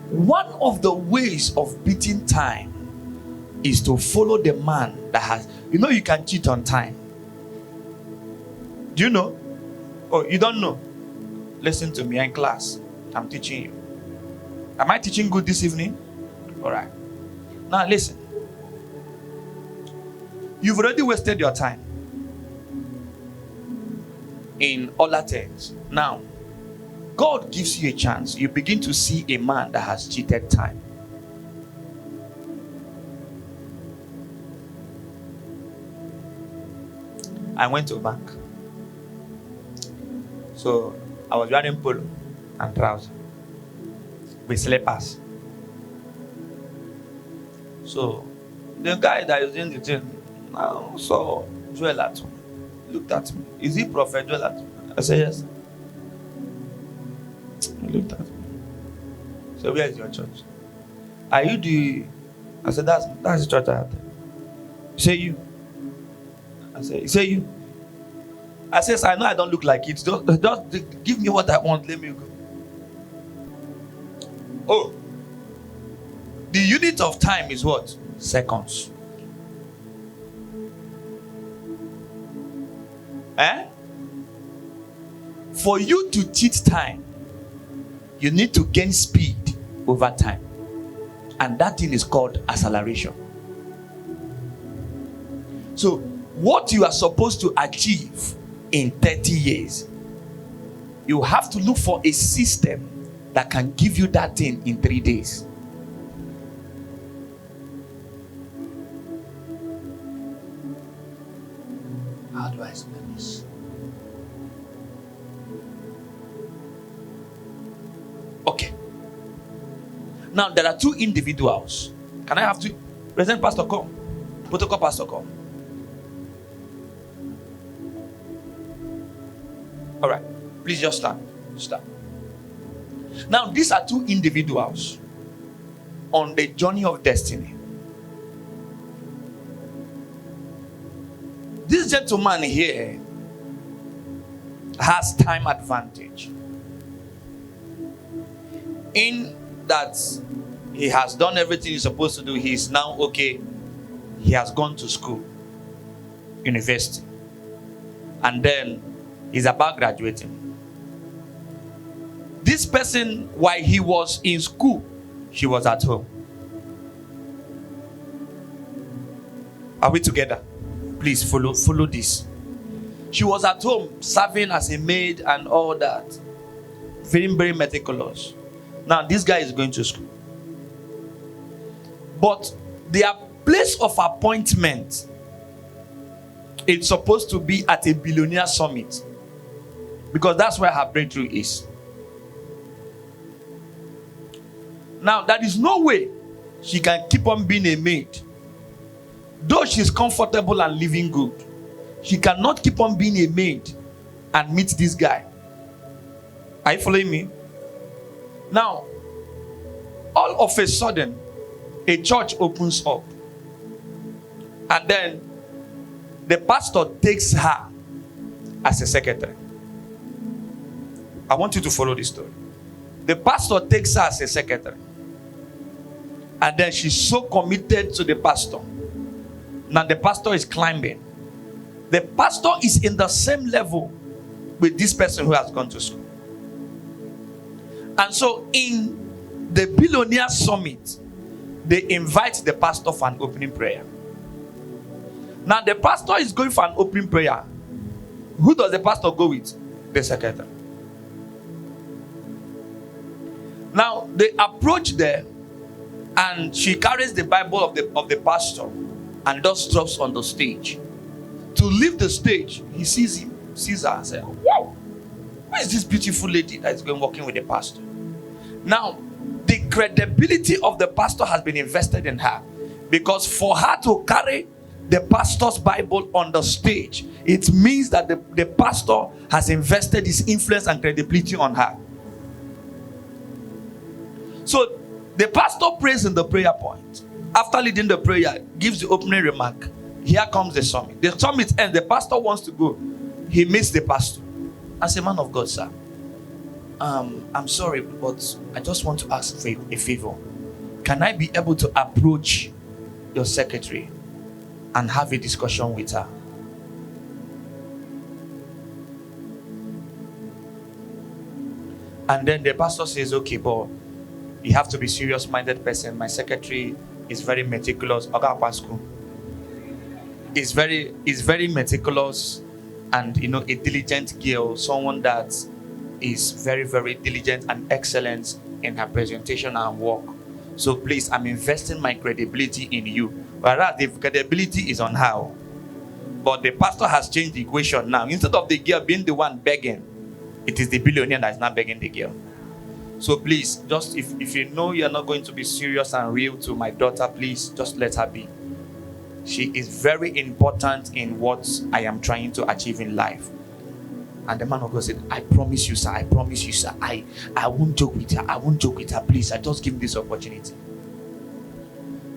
One of the ways of beating time is to follow the man that has, you can cheat on time. Do you know? Oh, you don't know? Listen to me in class. I'm teaching you. Am I teaching good this evening? All right. Now listen. You've already wasted your time in other things. Now, God gives you a chance. You begin to see a man that has cheated time. I went to a bank. So I was wearing polo and trousers with slippers. So the guy that is in the thing now saw Joel Atuma. Looked at me. Is he Prophet Joel Atuma? I said yes. He looked at me. So where is your church? Are you the? I said that's the church I have. Say you. I said, say you. I said, I know I don't look like it. Just give me what I want. Let me go. Oh. The unit of time is what? Seconds. For you to cheat time, you need to gain speed over time. And that thing is called acceleration. So, what you are supposed to achieve in 30 years, you have to look for a system that can give you that thing in 3 days. How do I explain this? Okay. Now there are two individuals. Can I have two? Present pastor come. Protocol pastor come. All right. Please just stand. Stand. Now these are two individuals on the journey of destiny. This gentleman here has time advantage in that he has done everything he's supposed to do. He's now okay. He has gone to school, university, and then he's about graduating. This person, while he was in school, she was at home. Are we together? Please follow this. She was at home serving as a maid and all that. Very, very meticulous. Now this guy is going to school. But their place of appointment, it's supposed to be at a billionaire summit. Because that's where her breakthrough is. Now there is no way she can keep on being a maid. Though she's comfortable and living good, she cannot keep on being a maid and meet this guy. Are you following me? Now, all of a sudden, a church opens up. And then the pastor takes her as a secretary. I want you to follow this story. The pastor takes her as a secretary. And then she's so committed to the pastor. Now the pastor is climbing. The pastor is in the same level with this person who has gone to school. And so in the billionaire summit, they invite the pastor for an opening prayer. Now the pastor is going for an opening prayer. Who does the pastor go with? The secretary. Now they approach there, and she carries the Bible of the pastor and just drops on the stage. To leave the stage, he sees her and says, "Wow, where is this beautiful lady that is going walking with the pastor?" Now, the credibility of the pastor has been invested in her, because for her to carry the pastor's Bible on the stage, it means that the pastor has invested his influence and credibility on her. So the pastor prays in the prayer point. After leading the prayer, gives the opening remark. Here comes the summit. The summit ends. The pastor wants to go. He meets the pastor. I say, "Man of God, sir, I'm sorry, but I just want to ask for a favor. Can I be able to approach your secretary and have a discussion with her? And then the pastor says, okay, but you have to be serious-minded person. My secretary is very meticulous. Is very meticulous, and a diligent girl, someone that is very, very diligent and excellent in her presentation and work. So please, I'm investing my credibility in you. Whereas the credibility is on her. But the pastor has changed the equation now. Instead of the girl being the one begging, it is the billionaire that is not begging the girl. So please, just if you know you're not going to be serious and real to my daughter, please just let her be. She is very important in what I am trying to achieve in life. And the man of God said, I promise you, sir, I won't joke with her. I won't joke with her, please. I just give this opportunity.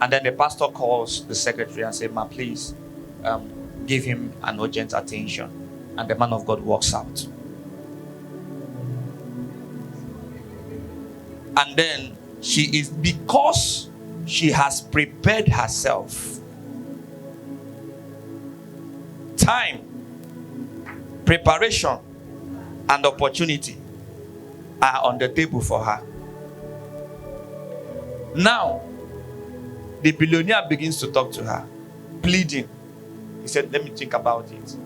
And then the pastor calls the secretary and said, ma, please, give him an urgent attention. And the man of God walks out. And then because she has prepared herself, time, preparation, and opportunity are on the table for her. Now, the billionaire begins to talk to her, pleading. He said, let me think about it.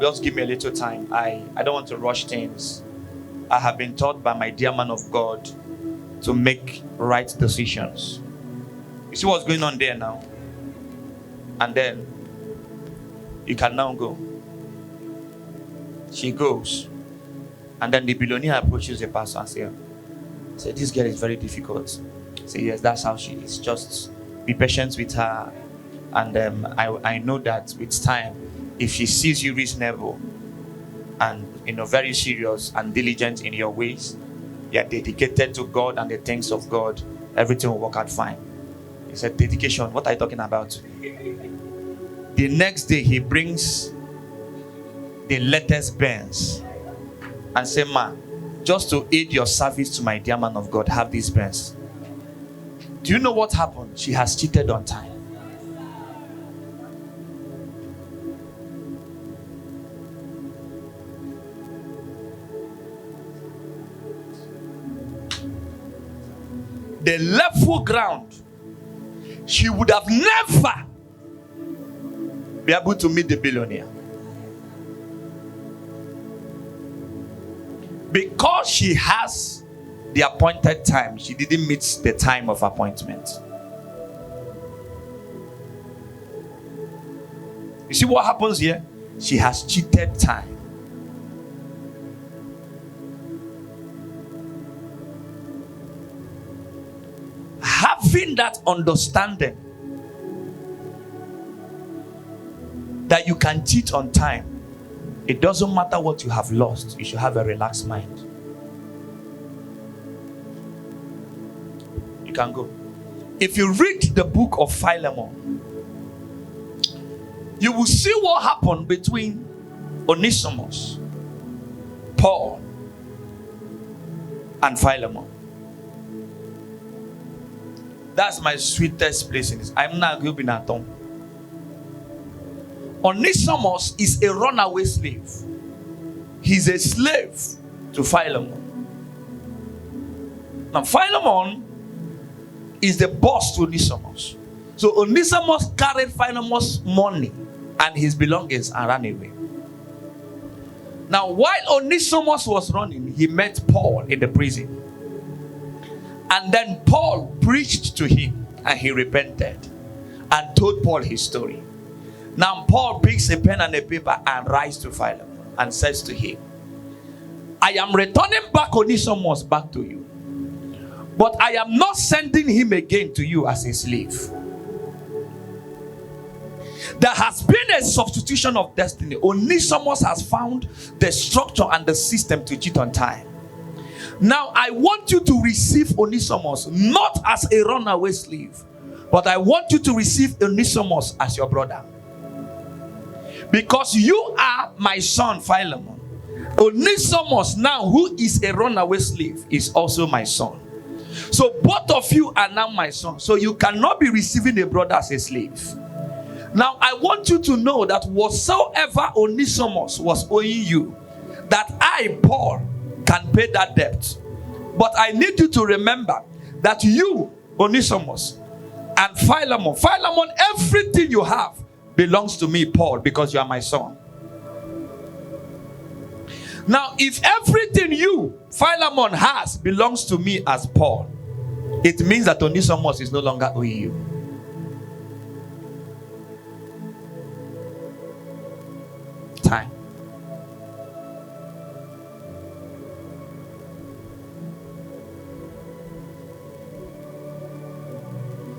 Just give me a little time. I don't want to rush things. I have been taught by my dear man of God to make right decisions. You see what's going on there now? And then you can now go. She goes. And then the billionaire approaches the pastor and says, this girl is very difficult. Say, yes, that's how she is. Just be patient with her. And I know that with time, if she sees you reasonable and very serious and diligent in your ways, you're dedicated to God and the things of God, everything will work out fine. He said, dedication, what are you talking about? The next day, he brings the latest Benz and say, ma, just to aid your service to my dear man of God, have this Benz. Do you know what happened? She has cheated on time. The level ground, she would have never be able to meet the billionaire. Because she has the appointed time, she didn't meet the time of appointment. You see what happens here? She has cheated time. Having that understanding that you can cheat on time, it doesn't matter what you have lost, you should have a relaxed mind. You can go. If you read the book of Philemon, you will see what happened between Onesimus, Paul, and Philemon. That's my sweetest place in this. I'm not going to be Atom. Onesimus is a runaway slave. He's a slave to Philemon. Now, Philemon is the boss to Onesimus. So Onesimus carried Philemon's money and his belongings and ran away. Now, while Onesimus was running, he met Paul in the prison. And then Paul preached to him and he repented and told Paul his story. Now Paul picks a pen and a paper and writes to Philemon and says to him, I am returning back Onesimus back to you, but I am not sending him again to you as a slave. There has been a substitution of destiny. Onesimus has found the structure and the system to cheat on time. Now I want you to receive Onesimus not as a runaway slave, but I want you to receive Onesimus as your brother. Because you are my son Philemon, Onesimus now, who is a runaway slave, is also my son. So both of you are now my son. So you cannot be receiving a brother as a slave. Now I want you to know that whatsoever Onesimus was owing you, that I, Paul, can pay that debt. But I need you to remember that you, Onesimus, and Philemon, everything you have belongs to me, Paul, because you are my son. Now, if everything you, Philemon, has belongs to me as Paul, it means that Onesimus is no longer owing you. Time.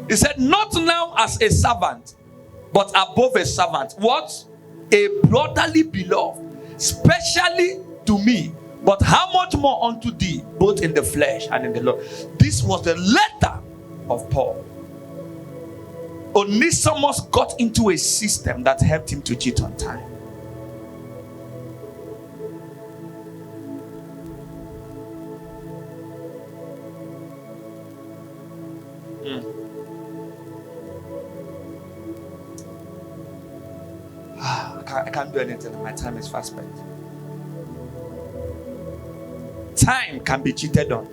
He said, not now as a servant, but above a servant. What? A brotherly beloved, specially to me, but how much more unto thee, both in the flesh and in the Lord. This was the letter of Paul. Onesimus got into a system that helped him to cheat on time. I can't do anything. My time is fast spent. Time can be cheated on.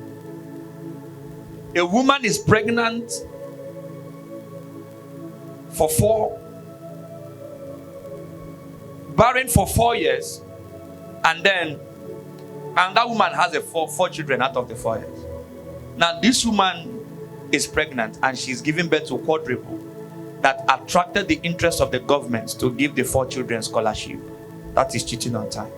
A woman is pregnant barren for 4 years, and then that woman has four children out of the 4 years. Now this woman is pregnant and she's giving birth to a quadruple that attracted the interest of the government to give the 4 children scholarship. That is cheating on time.